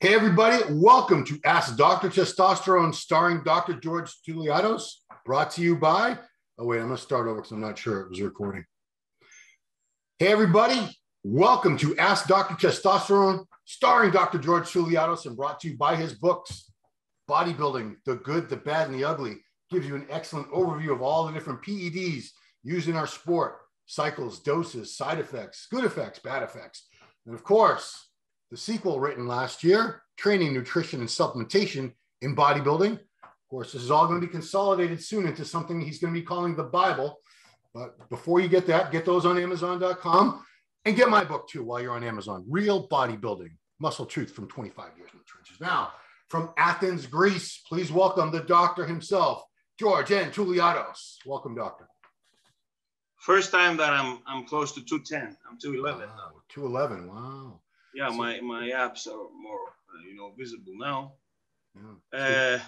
Hey, everybody. Welcome to Ask Dr. Testosterone, starring Dr. George Touliatos, brought to you by... Oh, wait, I'm going to start over because I'm not sure it was recording. Hey, everybody. Welcome to Ask Dr. Testosterone, starring Dr. George Touliatos, and brought to you by his books, Bodybuilding, The Good, the Bad, and the Ugly. Gives you an excellent overview of all the different PEDs used in our sport, cycles, doses, side effects, good effects, bad effects. And of course, the sequel written last year, Training, Nutrition, and Supplementation in Bodybuilding. Of course, this is all going to be consolidated soon into something he's going to be calling the Bible. But before you get that, get those on Amazon.com and get my book too while you're on Amazon, Real Bodybuilding, Muscle Truth from 25 Years in the Trenches. Now, from Athens, Greece, please welcome the doctor himself, George N. Touliatos. Welcome, doctor. First time that I'm close to 210. I'm 211 now. 211, wow. Yeah, my abs are more, visible now. Yeah.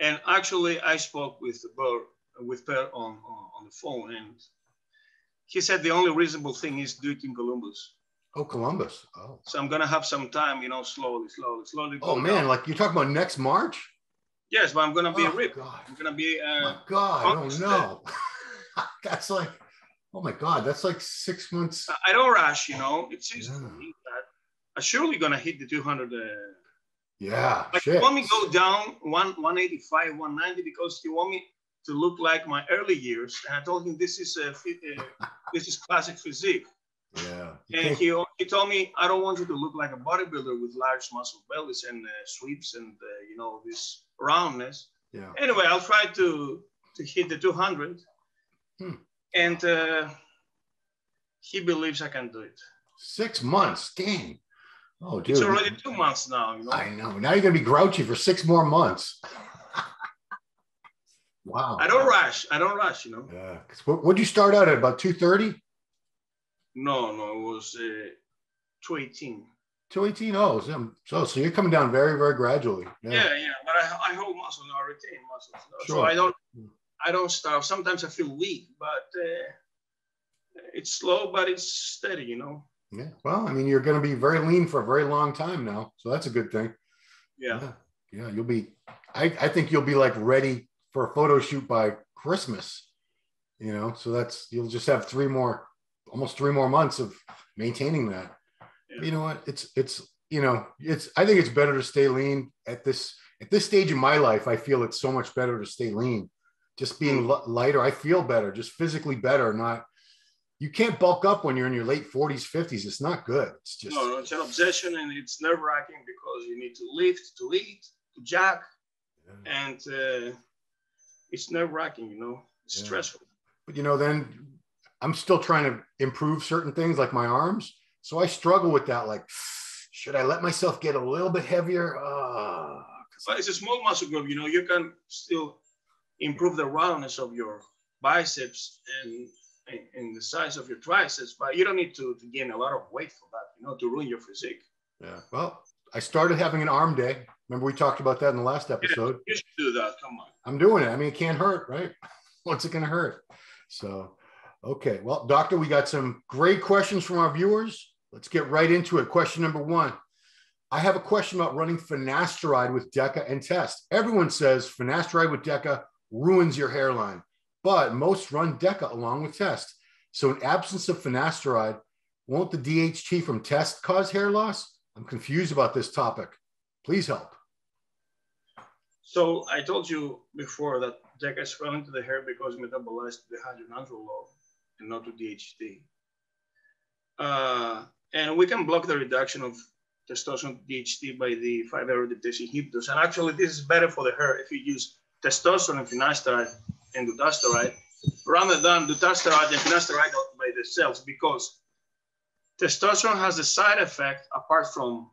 And actually, I spoke with Per on the phone, and he said the only reasonable thing is do it in Columbus. Oh, Columbus. Oh. So I'm gonna have some time, slowly. Oh man, down. Like you're talking about next March? Yes, but I'm gonna be ripped. God. I'm gonna be. My God, oh no. That's like, oh my God, that's like 6 months. I don't rush, It's easy for me that I'm surely gonna hit the 200. Yeah, like shit. You want me to go down 185, 190 because you want me to look like my early years. And I told him this is classic physique. Yeah. And he told me, I don't want you to look like a bodybuilder with large muscle bellies and sweeps and this roundness. Yeah. Anyway, I'll try to hit the 200. And he believes I can do it. 6 months, dang. Oh, dude. It's already 2 months now. I know. Now you're going to be grouchy for 6 more months. Wow. I don't rush. Yeah. What'd you start out at, about 230? No, it was 218. 218? Oh, so you're coming down very, very gradually. Yeah. But I hold muscle now, I retain muscles. Sure. So I don't starve. Sometimes I feel weak, but it's slow, but it's steady, Yeah. Well, I mean, you're going to be very lean for a very long time now. So that's a good thing. Yeah. You'll be, I think you'll be like ready for a photo shoot by Christmas, so you'll just have almost 3 more months of maintaining that. Yeah. You know what? I think it's better to stay lean at this stage in my life. I feel it's so much better to stay lean, just being lighter. I feel better, just physically better. You can't bulk up when you're in your late 40s, 50s. It's not good. It's just... No, it's an obsession, and it's nerve-wracking because you need to lift, to eat, to jack, and it's nerve-wracking, It's stressful. But, then I'm still trying to improve certain things like my arms. So I struggle with that. Like, should I let myself get a little bit heavier? But it's a small muscle group, you can still improve the roundness of your biceps and the size of your triceps, but you don't need to gain a lot of weight for that, to ruin your physique. Yeah. Well, I started having an arm day. Remember we talked about that in the last episode? Yeah, you should do that. Come on. I'm doing it. I mean, it can't hurt, right? What's it going to hurt? So, okay. Well, doctor, we got some great questions from our viewers. Let's get right into it. Question number 1. I have a question about running Finasteride with Deca and Test. Everyone says Finasteride with Deca ruins your hairline, but most run Deca along with Test. So in absence of Finasteride, won't the DHT from Test cause hair loss? I'm confused about this topic. Please help. So I told you before that Deca is running to the hair because it metabolized to the hydroxyandrolol and not to DHT. And we can block the reduction of testosterone DHT by the 5-reductase inhibitors. And actually, this is better for the hair if you use testosterone and finasteride and dutasteride rather than dutasteride and finasteride by themselves, because testosterone has a side effect apart from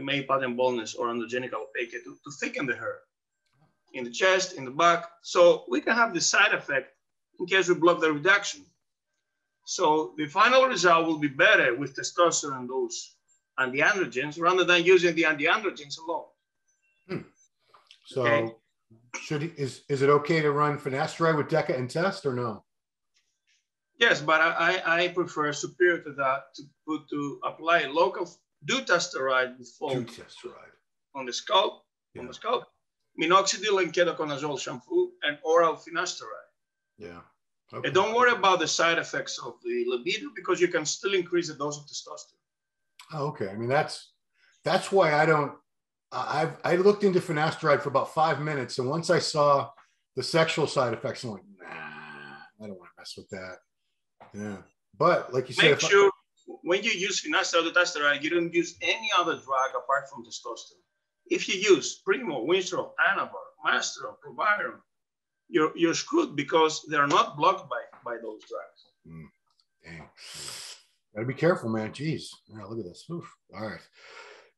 male pattern baldness or androgenic alopecia to thicken the hair in the chest, in the back. So we can have the side effect in case we block the reduction. So the final result will be better with testosterone dose and the androgens rather than using the anti-androgens alone. So okay. Is it okay to run Finasteride with Deca and Test or no? Yes, but I prefer superior to that to apply local dutasteride with foam on the scalp, minoxidil and ketoconazole shampoo, and oral finasteride. Yeah. Okay. And don't worry about the side effects of the libido because you can still increase the dose of testosterone. Oh, okay. I mean, that's why I looked into finasteride for about 5 minutes. And once I saw the sexual side effects, I'm like, nah, I don't want to mess with that. Yeah. But like you said, make sure when you use finasteride or dutasteride, you don't use any other drug apart from testosterone. If you use Primo, Winstrol, Anavar, Masteron, Proviron, you're screwed because they're not blocked by those drugs. Dang. Gotta be careful, man. Jeez. Yeah, look at this. Oof. All right.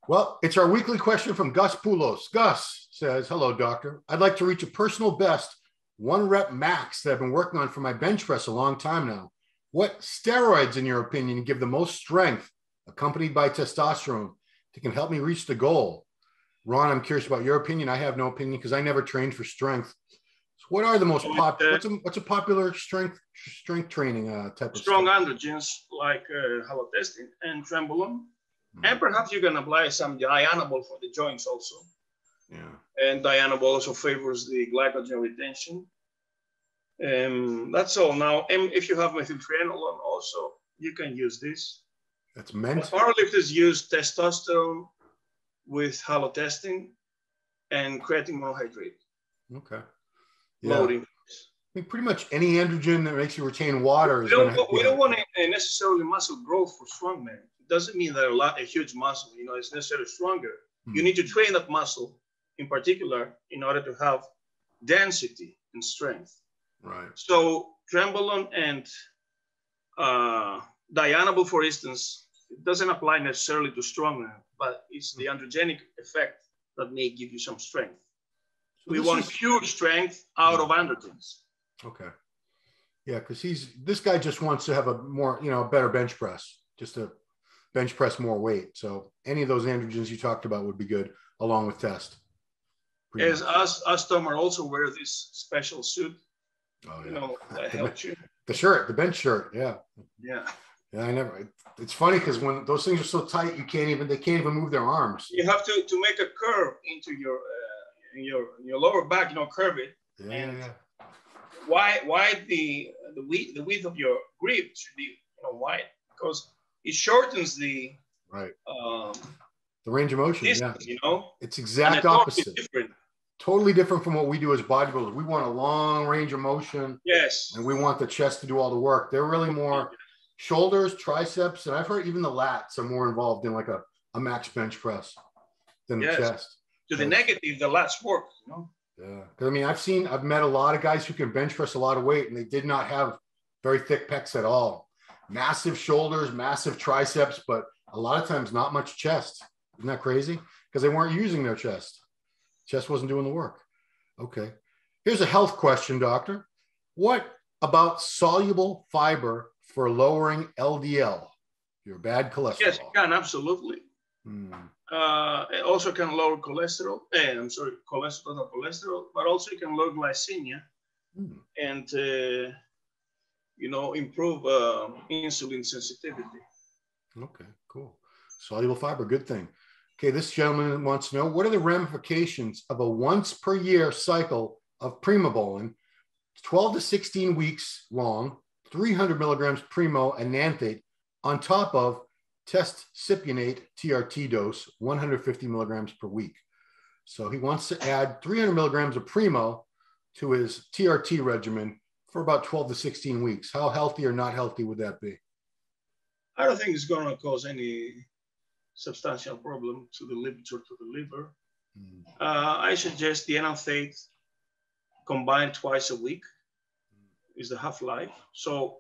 Well, it's our weekly question from Gus Poulos. Gus says, hello, doctor. I'd like to reach a personal best 1 rep max that I've been working on for my bench press a long time now. What steroids, in your opinion, give the most strength, accompanied by testosterone, that can help me reach the goal? Ron, I'm curious about your opinion. I have no opinion because I never trained for strength. So what are the most popular? What's a popular strength training type of strong stuff? androgens like halotestin and trembolone, and perhaps you can apply some dianabol for the joints also. Yeah. And dianabol also favors the glycogen retention. That's all. Now, if you have methylphenidaone also, you can use this. That's meant. Powerlifters use testosterone with halotestin and creatine monohydrate. Okay. Yeah. Loading. I mean, pretty much any androgen that makes you retain water. We don't want necessarily muscle growth for strongmen. It doesn't mean that a huge muscle, is necessarily stronger. You need to train that muscle in particular in order to have density and strength. Right. So trembolone and dianabol, for instance, it doesn't apply necessarily to strongmen, but it's the androgenic effect that may give you some strength. So we want pure strength out of androgens. Okay. Yeah, because this guy just wants to have a more, a better bench press, just to bench press more weight. So any of those androgens you talked about would be good, along with test. As us, Tom, also wear this special suit. Oh, yeah. That helps you. The bench shirt. Yeah. Yeah. Yeah, it's funny because when those things are so tight, they can't even move their arms. You have to make a curve into your lower back, curve it. Yeah. And why the width of your grip should be wide, because it shortens the the range of motion. Distance, yeah. It's exact opposite. Totally different from what we do as bodybuilders. We want a long range of motion. Yes. And we want the chest to do all the work. They're really more shoulders, triceps, and I've heard even the lats are more involved in like a max bench press than the chest. To the negative, the lats work, Yeah. I mean, I've met a lot of guys who can bench press a lot of weight and they did not have very thick pecs at all. Massive shoulders, massive triceps, but a lot of times not much chest. Isn't that crazy? Because they weren't using their chest. Chest wasn't doing the work. Okay. Here's a health question, doctor. What about soluble fiber for lowering LDL, your bad cholesterol? Yes, it can, absolutely. It also can lower cholesterol. Cholesterol, not cholesterol, but also it can lower glycemia and, improve insulin sensitivity. Okay, cool. Soluble fiber, good thing. Okay, this gentleman wants to know, what are the ramifications of a once per year cycle of primobolan, 12 to 16 weeks long, 300 milligrams primo and nanthate on top of testcypionate TRT dose, 150 milligrams per week. So he wants to add 300 milligrams of primo to his TRT regimen for about 12 to 16 weeks. How healthy or not healthy would that be? I don't think it's going to cause any substantial problem to the liver. I suggest the enanthate combined twice a week is the half-life. So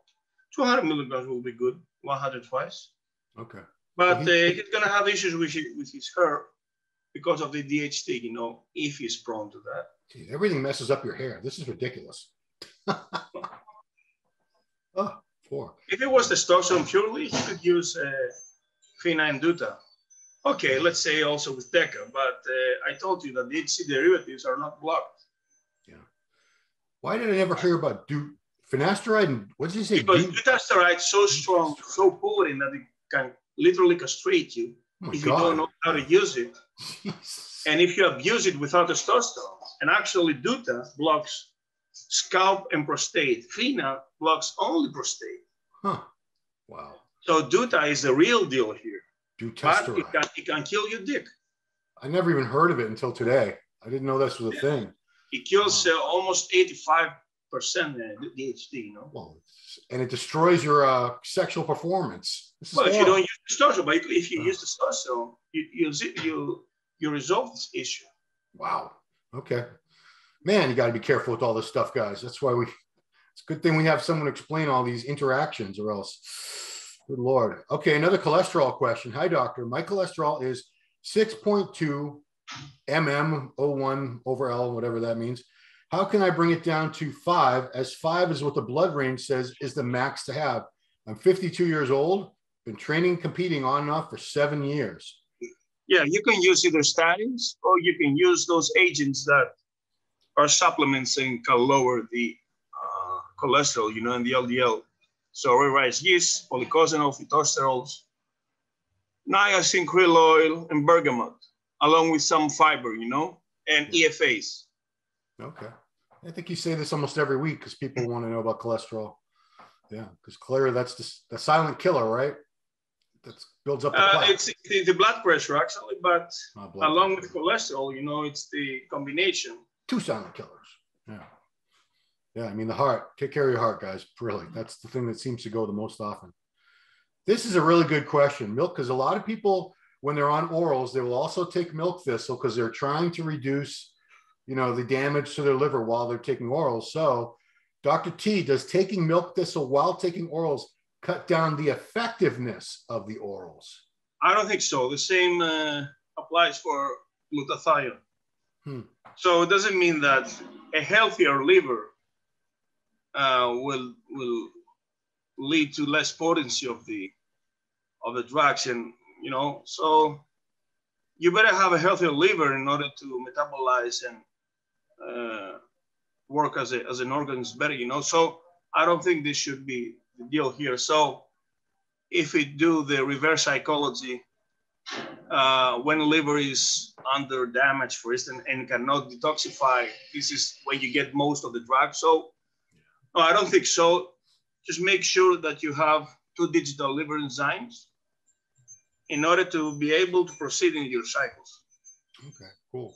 200 milligrams will be good, 100 twice. Okay. But he's going to have issues with his hair because of the DHT, if he's prone to that. Gee, everything messes up your hair. This is ridiculous. Oh, 4. If it was testosterone purely, he could use Fina and Duta. Okay, let's say also with Deca, but I told you that the DHT derivatives are not blocked. Yeah. Why did I never hear about Finasteride? And what did you say? Because dutasteride is so strong, so potent that it can literally castrate you. Oh if God. you don't know how to use it. Jesus. And if you abuse it without testosterone, and actually Duta blocks scalp and prostate. Fina blocks only prostate. Huh. Wow. So Duta is the real deal here. But Testosterone. it can kill your dick. I never even heard of it until today. I didn't know this was a thing. It kills almost 85% DHT, you know. Well, and it destroys your sexual performance. Well, if you don't use testosterone, but if you use testosterone, you resolve this issue. Wow. Okay. Man, you got to be careful with all this stuff, guys. That's why it's a good thing we have someone explain all these interactions, or else, good Lord. Okay, another cholesterol question. Hi, doctor. My cholesterol is 6.2 mmO1/L, whatever that means. How can I bring it down to 5, as 5 is what the blood range says is the max to have? I'm 52 years old, been training, competing on and off for 7 years. Yeah, you can use either statins or you can use those agents that are supplements and can lower the cholesterol, you know, and the LDL. So rice yeast, polycosanol, phytosterols, niacin, krill oil, and bergamot, along with some fiber, you know, and EFAs. Okay. I think you say this almost every week because people want to know about cholesterol. Yeah, because clearly that's the silent killer, right? That builds up the plaque. It's the blood pressure, actually, but along with cholesterol, you know, it's the combination. 2 silent killers. Yeah. Yeah, I mean, the heart. Take care of your heart, guys. Really. That's the thing that seems to go the most often. This is a really good question, milk, because a lot of people, when they're on orals, they will also take milk thistle because they're trying to reduce, you know, the damage to their liver while they're taking orals. So, Dr. T, does taking milk thistle while taking orals cut down the effectiveness of the orals? I don't think so. The same applies for glutathione. So it doesn't mean that a healthier liver will lead to less potency of the drugs, and you know, so you better have a healthier liver in order to metabolize and work as an organ better, you know. So I don't think this should be the deal here. So if we do the reverse psychology, when liver is under damage, for instance, and cannot detoxify, this is when you get most of the drug. So no, I don't think so. Just make sure that you have 2 digital liver enzymes in order to be able to proceed in your cycles. Okay, cool.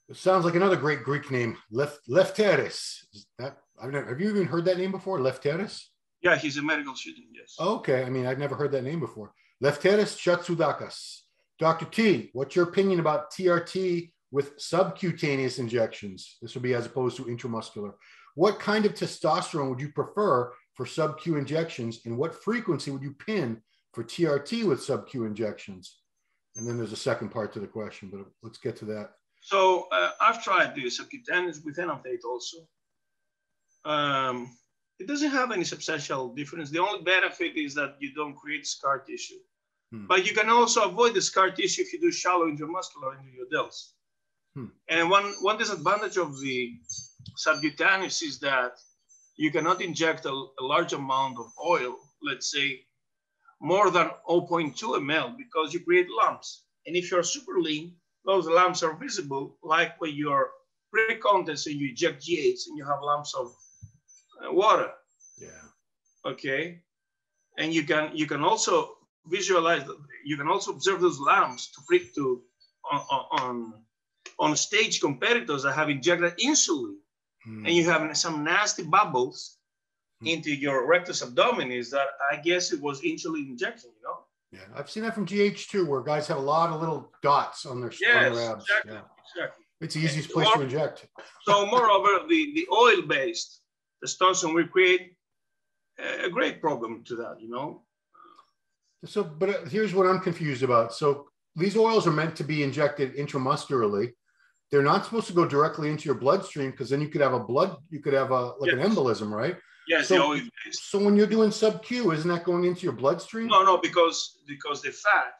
It sounds like another great Greek name, Lefteris. Have you even heard that name before, Lefteris? Yeah, he's a medical student, yes. Okay, I mean, I've never heard that name before. Lefteris Chatsoudakis. Dr. T, what's your opinion about TRT with subcutaneous injections? This would be as opposed to intramuscular. What kind of testosterone would you prefer for sub-Q injections, and what frequency would you pin for TRT with sub-Q injections? And then there's a second part to the question, but let's get to that. So I've tried the subcutaneous with enanthate also. It doesn't have any substantial difference. The only benefit is that you don't create scar tissue. But you can also avoid the scar tissue if you do shallow intramuscular into your delts. And one disadvantage of the subcutaneous is that you cannot inject a large amount of oil, let's say more than 0.2 ml, because you create lumps. And if you're super lean, those lumps are visible, like when you're pre-contest and you inject G8s and you have lumps of water. Yeah. Okay. And you can also visualize, you can also observe those lumps on stage competitors that have injected insulin. And you have some nasty bubbles into your rectus abdominis that I guess it was insulin injection, you know? Yeah, I've seen that from GH2 where guys have a lot of little dots on their, on their abs. Exactly, yeah. exactly. It's the easiest place to inject. So moreover, the oil-based testosterone will create a great problem to that, you know? So, but here's what I'm confused about. So these oils are meant to be injected intramuscularly. They're not supposed to go directly into your bloodstream, because then you could have an embolism, right? Yes, so, the oil-based. So when you're doing sub-Q, isn't that going into your bloodstream? No, because the fat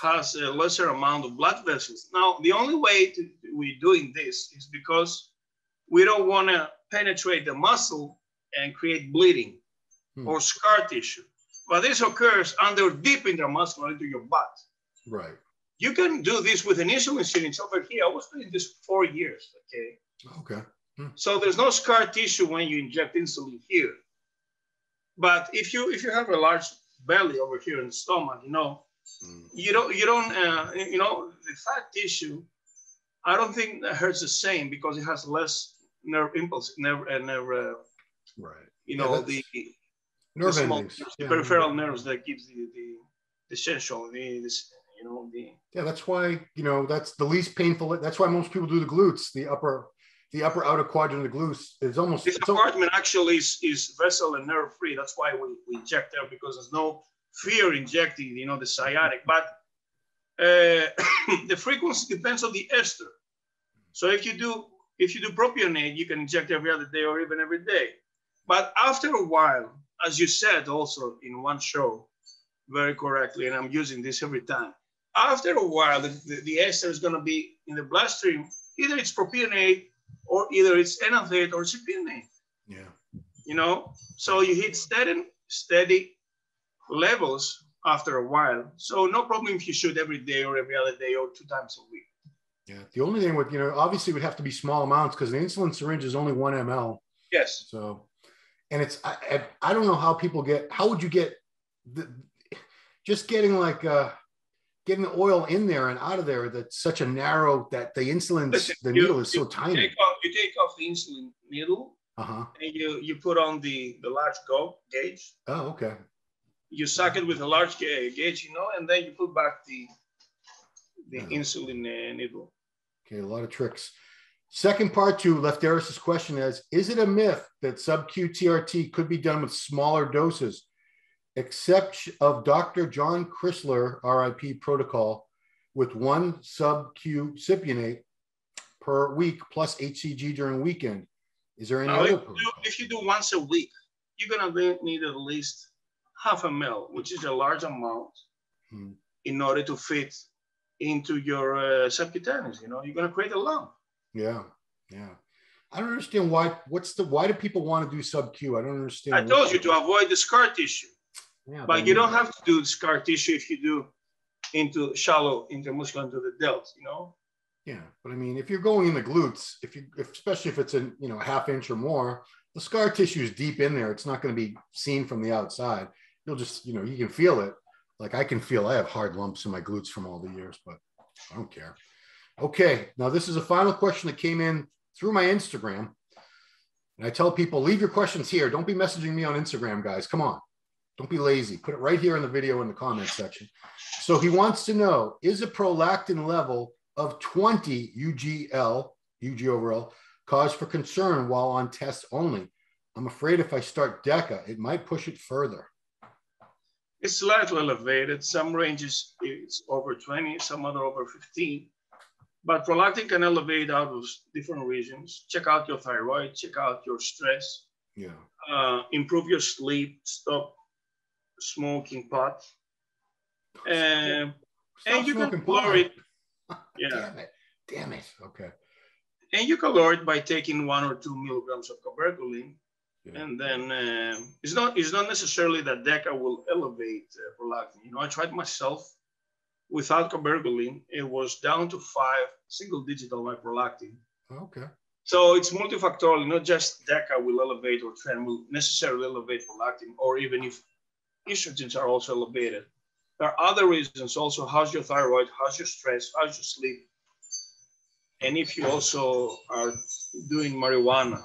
has a lesser amount of blood vessels. Now, the only way we're doing this is because we don't want to penetrate the muscle and create bleeding or scar tissue. But this occurs under deep intramuscular into your butt. Right. You can do this with an insulin syringe over here. I was doing this for 4 years, okay? Okay. So there's no scar tissue when you inject insulin here. But if you have a large belly over here in the stomach, you know, you don't the fat tissue, I don't think that hurts the same because it has less nerve impulse, right. You know, the nerve small endings, nerves, the peripheral nerves that gives the sensation, Yeah, that's why, you know, that's the least painful. That's why most people do the glutes, the upper outer quadrant of the glutes. It's almost this compartment actually is vessel and nerve free. That's why we inject there, because there's no fear injecting, you know, the sciatic. But the frequency depends on the ester. So if you do propionate, you can inject every other day or even every day. But after a while, as you said also in one show, very correctly, and I'm using this every time, after a while, the ester is going to be in the bloodstream. Either it's propionate, or either it's enanthate or cypionate. Yeah. You know, so you hit steady levels after a while. So no problem if you shoot every day or every other day or 2 times a week. Yeah. The only thing with, you know, obviously it would have to be small amounts because the insulin syringe is only 1 ml. Yes. So, and it's, I don't know how people how would you get just getting like, getting the oil in there and out of there, that's such a narrow, that the insulin, the needle is so tiny. You take off the insulin needle, and you put on the large gauge. Oh, okay. You suck it with a large gauge, you know, and then you put back the insulin needle. Okay, a lot of tricks. Second part to Lefteris' question is it a myth that sub-Q TRT could be done with smaller doses? Except of Dr. John Chrysler, RIP protocol, with 1 sub-Q cypionate per week plus HCG during weekend. Is there any other protocol? If you do once a week, you're going to need at least 0.5 ml, which is a large amount, in order to fit into your subcutaneous. You know, you're going to create a lump. Yeah, yeah. I don't understand why. Why do people want to do sub-Q? I don't understand. I told you to avoid the scar tissue. Yeah, but you don't have to do scar tissue if you do into shallow intramuscular into the delts, you know? Yeah, but I mean, if you're going in the glutes, especially if it's a, you know, a 1/2 inch or more, the scar tissue is deep in there. It's not going to be seen from the outside. You'll just, you know, you can feel it. Like I have hard lumps in my glutes from all the years, but I don't care. Okay, now this is a final question that came in through my Instagram. And I tell people, leave your questions here. Don't be messaging me on Instagram, guys. Come on. Don't be lazy. Put it right here in the video in the comments section. So he wants to know, is a prolactin level of 20 UG over L, cause for concern while on tests only? I'm afraid if I start Deca, it might push it further. It's slightly elevated. Some ranges it's over 20, some other over 15. But prolactin can elevate out of different regions. Check out your thyroid, check out your stress. Yeah. Improve your sleep, stop smoking pot. And you can lower it. Yeah. Damn it. Okay. And you can lower it by taking 1 or 2 milligrams of cabergoline. Yeah. And then it's not necessarily that Deca will elevate prolactin. You know, I tried myself without cabergoline. It was down to 5 single-digit on my prolactin. Okay. So it's multifactorial. Not just Deca will elevate or tren will necessarily elevate prolactin, or even if estrogens are also elevated. There are other reasons also. How's your thyroid? How's your stress? How's your sleep? And if you also are doing marijuana.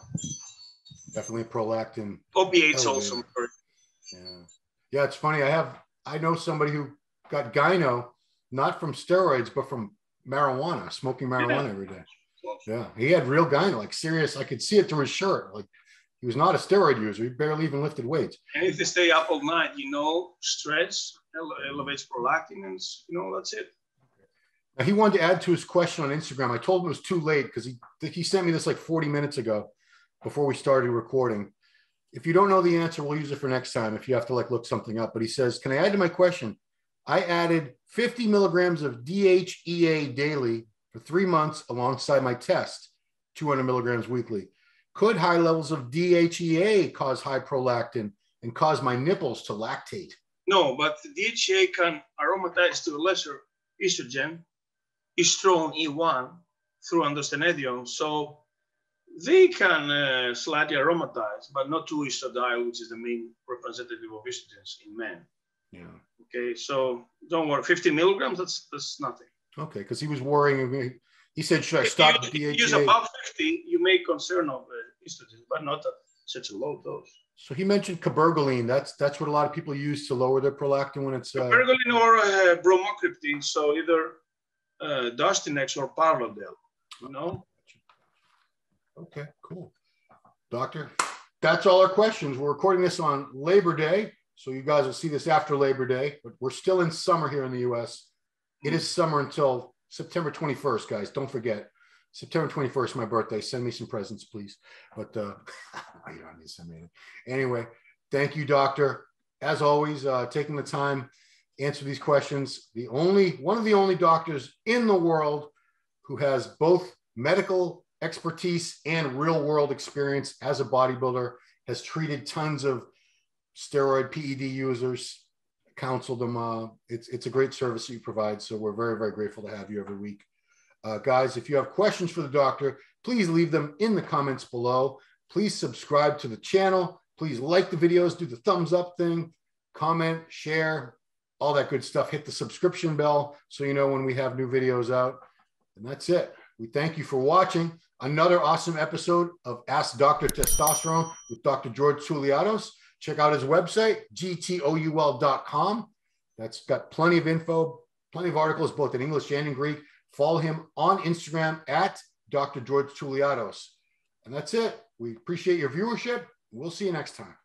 Definitely prolactin. Opiates also. Yeah. Yeah, it's funny. I know somebody who got gyno, not from steroids, but from marijuana, smoking marijuana every day. Yeah. He had real gyno, like serious. I could see it through his shirt. Like he was not a steroid user. He barely even lifted weights. And if they stay up all night, you know, stress elevates prolactin, and you know, that's it. Now, he wanted to add to his question on Instagram. I told him it was too late because he sent me this like 40 minutes ago before we started recording. If you don't know the answer, we'll use it for next time if you have to like look something up. But he says, can I add to my question? I added 50 milligrams of DHEA daily for 3 months alongside my test, 200 milligrams weekly. Could high levels of DHEA cause high prolactin and cause my nipples to lactate? No, but DHEA can aromatize to a lesser estrogen, estrone E1, through androstenedione. So they can slightly aromatize, but not to estradiol, which is the main representative of estrogens in men. Yeah. Okay, so don't worry. 50 milligrams, that's nothing. Okay, because he was worrying. He said, should I stop the DHEA? If you use above 50, you may concern of estrogen, but not such a low dose. So he mentioned cabergoline. That's what a lot of people use to lower their prolactin when it's cabergoline or bromocriptine. So either Dostinex or Parlodel. You know. Okay, cool. Doctor, that's all our questions. We're recording this on Labor Day, so you guys will see this after Labor Day, but we're still in summer here in the US. It is summer until September 21st, guys. Don't forget. September 21st, my birthday. Send me some presents, please. But you don't need to send me anything. Anyway, thank you, doctor. As always, taking the time to answer these questions. One of the only doctors in the world who has both medical expertise and real world experience as a bodybuilder, has treated tons of steroid PED users, counseled them. It's a great service that you provide. So we're very, very grateful to have you every week. Guys, if you have questions for the doctor, please leave them in the comments below. Please subscribe to the channel. Please like the videos, do the thumbs up thing, comment, share, all that good stuff. Hit the subscription bell so you know when we have new videos out. And that's it. We thank you for watching another awesome episode of Ask Dr. Testosterone with Dr. George Touliatos. Check out his website, gtoul.com. That's got plenty of info, plenty of articles, both in English and in Greek. Follow him on Instagram at Dr. George Touliatos. And that's it. We appreciate your viewership. We'll see you next time.